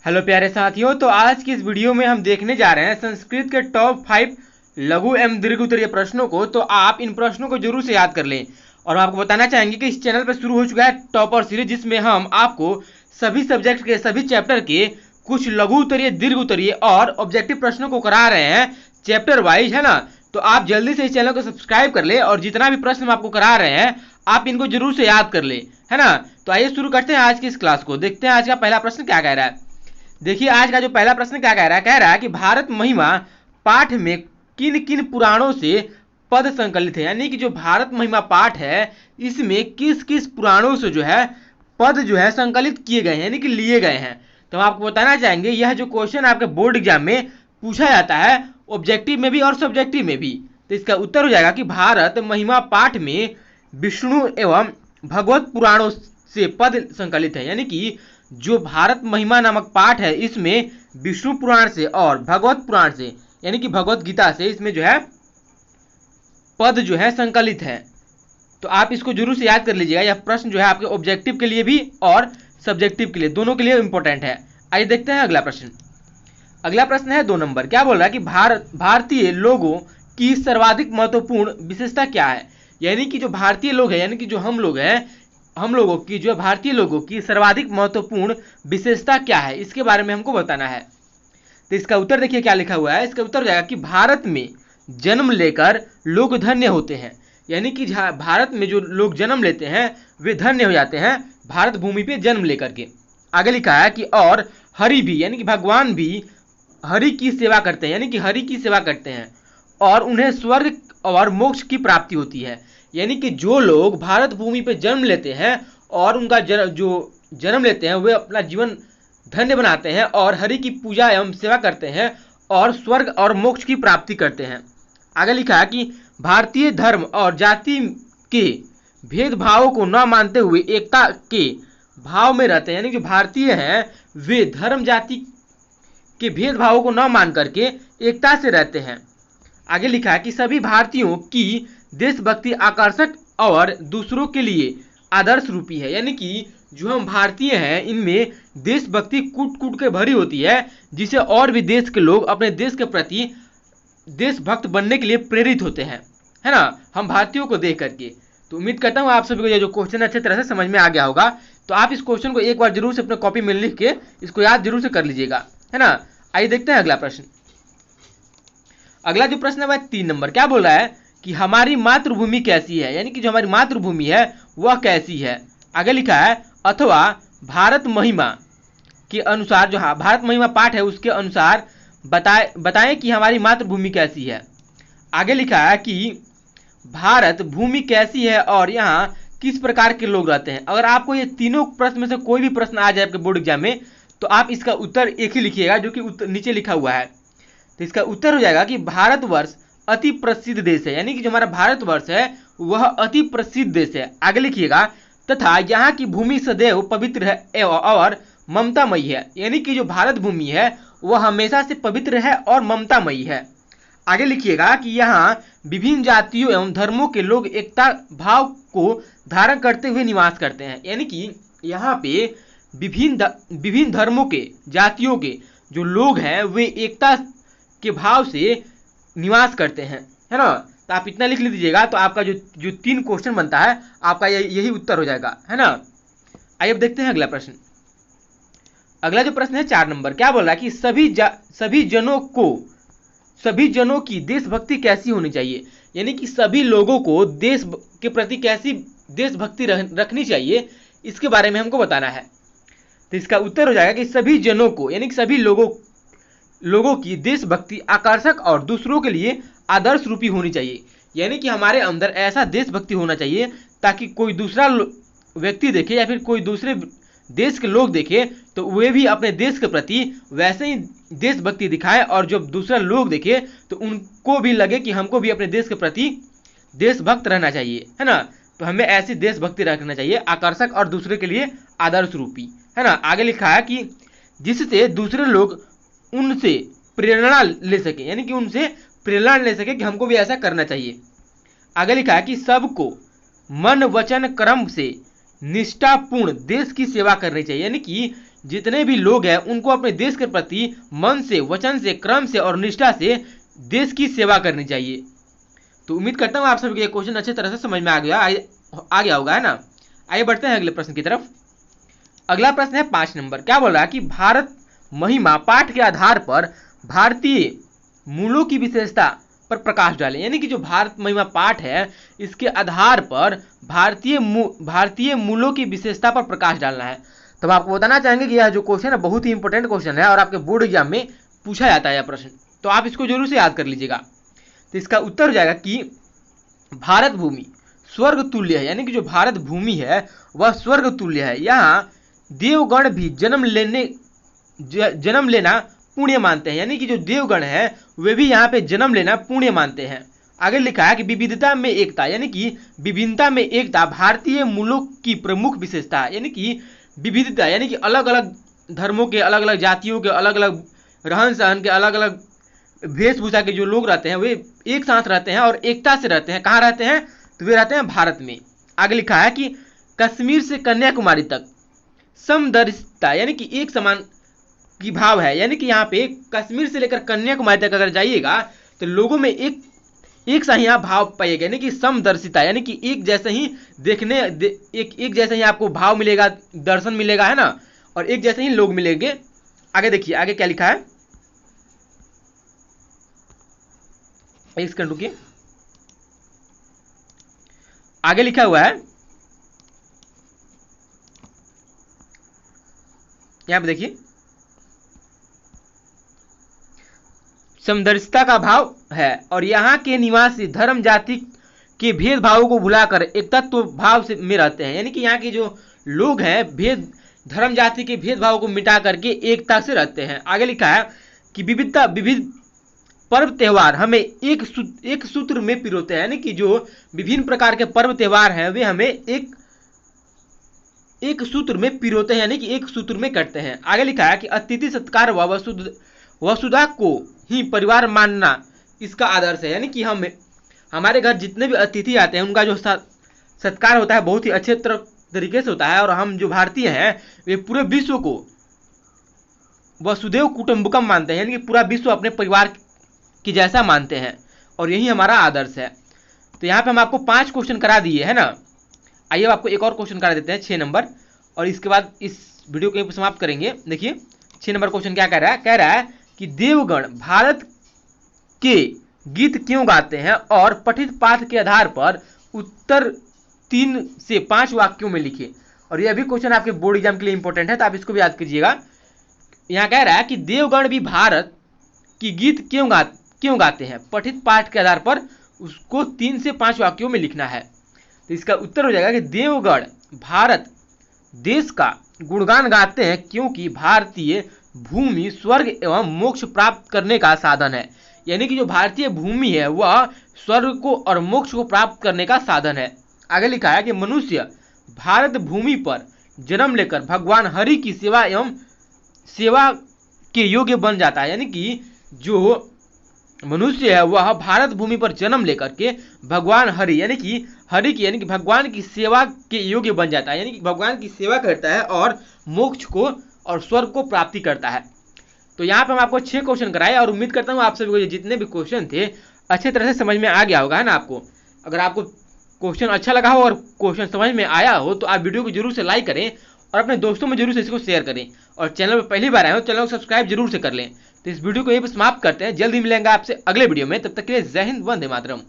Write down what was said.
Hello प्यारे साथियों, तो आज की इस वीडियो में हम देखने जा रहे हैं संस्कृत के टॉप 5 लघु एवं दीर्घ उत्तरीय प्रश्नों को। तो आप इन प्रश्नों को जरूर से याद कर लें। और आपको बताना चाहेंगे कि इस चैनल पर शुरू हो चुका है टॉपर सीरीज, जिसमें हम आपको सभी सब्जेक्ट के सभी चैप्टर के कुछ लघु उत्तरीय, दीर्घ उत्तरीय और ऑब्जेक्टिव प्रश्नों को करा रहे हैं चैप्टर वाइज, है ना। तो आप जल्दी से इस चैनल को सब्सक्राइब कर ले और जितना भी प्रश्न हम आपको करा रहे हैं आप इनको जरूर से याद कर ले, है ना। तो आइए शुरू करते हैं आज की इस क्लास को। देखते हैं आज का पहला प्रश्न क्या कह रहा है। देखिए आज का जो पहला प्रश्न क्या कह रहा है कि भारत महिमा पाठ में किन किन पुराणों से पद संकलित है। यानी कि जो भारत महिमा पाठ है इसमें किस किस पुराणों से जो है पद जो है संकलित किए गए हैं, यानी कि लिए गए हैं। तो हम आपको बताना चाहेंगे यह जो क्वेश्चन आपके बोर्ड एग्जाम में पूछा जाता है ऑब्जेक्टिव में भी और सब्जेक्टिव में भी, तो इसका उत्तर हो जाएगा कि भारत महिमा पाठ में विष्णु एवं भगवत पुराणों से पद संकलित है। यानी कि जो भारत महिमा नामक पाठ है इसमें विष्णु पुराण से और भगवत पुराण से, यानी कि भगवत गीता से इसमें जो है पद जो है संकलित है। तो आप इसको जरूर से याद कर लीजिएगा। यह प्रश्न जो है आपके ऑब्जेक्टिव के लिए भी और सब्जेक्टिव के लिए, दोनों के लिए इंपॉर्टेंट है। आइए देखते हैं अगला प्रश्न। अगला प्रश्न है 2 नंबर। क्या बोल रहा है कि भारतीय लोगों की सर्वाधिक महत्वपूर्ण विशेषता क्या है। यानी कि जो भारतीय लोग हैं, यानी कि जो हम लोग हैं, हम लोगों की जो भारतीय लोगों की सर्वाधिक महत्वपूर्ण विशेषता क्या है, इसके बारे में हमको बताना है। तो इसका उत्तर देखिए क्या लिखा हुआ है। इसका उत्तर हो जाएगा कि भारत में जन्म लेकर लोग धन्य होते हैं। यानी कि भारत में जो लोग जन्म लेते हैं वे धन्य हो जाते हैं भारत भूमि पे जन्म लेकर के। आगे लिखा है कि और हरि भी, यानी कि भगवान भी हरि की सेवा करते हैं, यानी कि हरि की सेवा करते हैं और उन्हें स्वर्ग और मोक्ष की प्राप्ति होती है। यानी कि जो लोग भारत भूमि पे जन्म लेते हैं और उनका जो जन्म लेते हैं वे अपना जीवन धन्य बनाते हैं और हरि की पूजा एवं सेवा करते हैं और स्वर्ग और मोक्ष की प्राप्ति करते हैं। आगे लिखा है कि भारतीय धर्म और जाति के भेदभावों को न मानते हुए एकता के भाव में रहते हैं। यानी कि भारतीय हैं वे धर्म जाति के भेदभावों को न मान करके एकता से रहते हैं। आगे लिखा है कि सभी भारतीयों की देशभक्ति आकर्षक और दूसरों के लिए आदर्श रूपी है। यानी कि जो हम भारतीय हैं इनमें देशभक्ति कूट कूट के भरी होती है, जिसे और भी देश के लोग अपने देश के प्रति देशभक्त बनने के लिए प्रेरित होते हैं, है ना, हम भारतीयों को देख करके। तो उम्मीद करता हूँ आप सभी को ये जो क्वेश्चन अच्छे तरह से समझ में आ गया होगा। तो आप इस क्वेश्चन को एक बार जरूर से अपने कॉपी में लिख के इसको याद जरूर से कर लीजिएगा, है ना। आइए देखते हैं अगला प्रश्न। अगला जो प्रश्न है वह 3 नंबर। क्या बोल रहा है कि हमारी मातृभूमि कैसी है। यानी कि जो हमारी मातृभूमि है वह कैसी है। आगे लिखा है अथवा भारत महिमा के अनुसार, जो भारत महिमा पाठ है उसके अनुसार बताएं कि हमारी मातृभूमि कैसी है। आगे लिखा है कि भारत भूमि कैसी है और यहाँ किस प्रकार के लोग रहते हैं। अगर आपको ये तीनों प्रश्न में से कोई भी प्रश्न आ जाए आपके बोर्ड एग्जाम में तो आप इसका उत्तर एक ही लिखिएगा, जो कि नीचे लिखा हुआ है। तो इसका उत्तर हो जाएगा कि भारतवर्ष अति प्रसिद्ध देश है। यानी कि जो हमारा भारतवर्ष है वह अति प्रसिद्ध देश है। आगे लिखिएगा तथा यहाँ की भूमि सदैव पवित्र है और ममतामयी है। यानी कि जो भारत भूमि है वह हमेशा से पवित्र है और ममतामयी है। आगे लिखिएगा कि यहाँ विभिन्न जातियों एवं धर्मों के लोग एकता भाव को धारण करते हुए निवास करते हैं। यानी कि यहाँ पे विभिन्न धर्मों के, जातियों के जो लोग हैं वे एकता के भाव से निवास करते हैं, है ना। तो आप इतना लिख लीजिएगा तो आपका जो 3 क्वेश्चन बनता है आपका यही उत्तर हो जाएगा, है ना। आइए अब देखते हैं अगला प्रश्न। अगला जो प्रश्न है 4 नंबर। क्या बोल रहा है कि सभी जनों की देशभक्ति कैसी होनी चाहिए। यानी कि सभी लोगों को देश के प्रति कैसी देशभक्ति रखनी चाहिए, इसके बारे में हमको बताना है। तो इसका उत्तर हो जाएगा कि सभी जनों को, यानी कि सभी लोगों की देशभक्ति आकर्षक और दूसरों के लिए आदर्श रूपी होनी चाहिए। यानी कि हमारे अंदर ऐसा देशभक्ति होना चाहिए ताकि कोई दूसरा व्यक्ति देखे या फिर कोई दूसरे देश के लोग देखे तो वे भी अपने देश के प्रति वैसे ही देशभक्ति दिखाए, और जब दूसरा लोग देखे तो उनको भी लगे कि हमको भी अपने देश के प्रति देशभक्त रहना चाहिए, है ना। तो हमें ऐसी देशभक्ति रखना चाहिए आकर्षक और दूसरे के लिए आदर्श रूपी, है ना। आगे लिखा है कि जिससे दूसरे लोग उनसे प्रेरणा ले सके। यानी कि उनसे प्रेरणा ले सके कि हमको भी ऐसा करना चाहिए। आगे लिखा है कि सबको मन वचन कर्म से निष्ठापूर्ण देश की सेवा करनी चाहिए। यानी कि जितने भी लोग हैं उनको अपने देश के प्रति मन से, वचन से, क्रम से और निष्ठा से देश की सेवा करनी चाहिए। तो उम्मीद करता हूँ आप सभी को ये क्वेश्चन अच्छी तरह से समझ में आ गया होगा, है ना। आइए बढ़ते हैं अगले प्रश्न की तरफ। अगला प्रश्न है 5 नंबर। क्या बोल रहा है कि भारत महिमा पाठ के आधार पर भारतीय मूलों की विशेषता पर प्रकाश डालें। यानी कि जो भारत महिमा पाठ है इसके आधार पर भारतीय मूलों की विशेषता पर प्रकाश डालना है। तो हम आपको बताना चाहेंगे कि यह जो क्वेश्चन है बहुत ही इंपॉर्टेंट क्वेश्चन है और आपके बोर्ड एग्जाम में पूछा जाता है यह प्रश्न, तो आप इसको जरूर से याद कर लीजिएगा। तो इसका उत्तर हो जाएगा कि भारत भूमि स्वर्ग तुल्य है। यानी कि जो भारत भूमि है वह स्वर्ग तुल्य है। यहाँ देवगण भी जन्म लेना पुण्य मानते हैं। यानी कि जो देवगण है वे भी यहाँ पे जन्म लेना पुण्य मानते हैं। आगे लिखा है कि विविधता में एकता, यानी कि विभिन्नता में एकता भारतीय मूलों की प्रमुख विशेषता है। यानी कि विविधता यानी कि अलग अलग धर्मों के, अलग अलग जातियों के, अलग अलग रहन सहन के, अलग अलग वेशभूषा के जो लोग रहते हैं वे एक साथ रहते हैं और एकता से रहते हैं। कहाँ रहते हैं? तो वे रहते हैं भारत में। आगे लिखा है कि कश्मीर से कन्याकुमारी तक समदर्शिता यानी कि एक समान की भाव है। यानी कि यहाँ पे कश्मीर से लेकर कन्याकुमारी तक अगर जाइएगा तो लोगों में एक सा ही यहाँ भाव पाइएगा। यानी कि समदर्शिता यानी कि एक जैसे ही एक जैसे ही आपको भाव मिलेगा, दर्शन मिलेगा, है ना, और एक जैसे ही लोग मिलेंगे। आगे देखिए आगे क्या लिखा है, एक सेकंड रुकिए। आगे लिखा हुआ है यहां पे देखिए, समदर्शिता का भाव है और यहाँ के निवासी धर्म जाति के भेदभावों को भुलाकर एकतत्व भाव से में रहते हैं। यानी कि यहाँ के जो लोग हैं धर्म जाति के भेदभाव को मिटा करके एकता से रहते हैं। आगे लिखा है कि विविध पर्व त्यौहार हमें एक सूत्र में पिरोते हैं। यानी कि जो विभिन्न प्रकार के पर्व त्यौहार हैं वे हमें एक सूत्र में पिरोते हैं, यानी कि एक सूत्र में करते हैं। आगे लिखा है कि अतिथि सत्कार व वसुधा को ही परिवार मानना इसका आदर्श है। यानी कि हमारे घर जितने भी अतिथि आते हैं उनका जो सत्कार होता है बहुत ही अच्छे तरीके से होता है और हम जो भारतीय हैं वे पूरे विश्व को वसुधैव कुटुंबकम मानते हैं। यानी कि पूरा विश्व अपने परिवार की जैसा मानते हैं और यही हमारा आदर्श है। तो यहाँ पे हम आपको 5 क्वेश्चन करा दिए है ना। आइए आपको एक और क्वेश्चन करा देते हैं 6 नंबर, और इसके बाद इस वीडियो को यहीं पर समाप्त करेंगे। देखिए 6 नंबर क्वेश्चन क्या कह रहा है, कह रहा है कि देवगण भारत के गीत क्यों गाते हैं और पठित पाठ के आधार पर उत्तर 3 से 5 वाक्यों में लिखिए। और यह भी क्वेश्चन आपके बोर्ड एग्जाम के लिए इंपॉर्टेंट है तो आप इसको भी याद कीजिएगा। यहाँ कह रहा है कि देवगण भी भारत की गीत क्यों गाते हैं, पठित पाठ के आधार पर उसको 3 से 5 वाक्यों में लिखना है। तो इसका उत्तर हो जाएगा कि देवगण भारत देश का गुणगान गाते हैं क्योंकि भारतीय भूमि स्वर्ग एवं मोक्ष प्राप्त करने का साधन है। यानी कि जो भारतीय भूमि है वह स्वर्ग को और मोक्ष को प्राप्त करने का साधन है। आगे लिखा है कि मनुष्य भारत भूमि पर जन्म लेकर भगवान हरि की सेवा के योग्य बन जाता है। यानी कि जो मनुष्य है वह भारत भूमि पर जन्म लेकर के भगवान हरि यानी कि भगवान की सेवा के योग्य बन जाता है। यानी कि भगवान की सेवा करता है और मोक्ष को और स्वर्ग को प्राप्ति करता है। तो यहाँ पे हम आपको 6 क्वेश्चन कराए और उम्मीद करता हूँ आप सभी को जितने भी क्वेश्चन थे अच्छे तरह से समझ में आ गया होगा, है ना। आपको अगर आपको क्वेश्चन अच्छा लगा हो और क्वेश्चन समझ में आया हो तो आप वीडियो को जरूर से लाइक करें और अपने दोस्तों में जरूर से इसको शेयर करें, और चैनल पर पहली बार आए हो चैनल को सब्सक्राइब जरूर से कर लें। तो इस वीडियो को यहीं पर समाप्त करते हैं, जल्दी मिलेंगे आपसे अगले वीडियो में, तब तक के लिए जय हिंद, वंदे मातरम।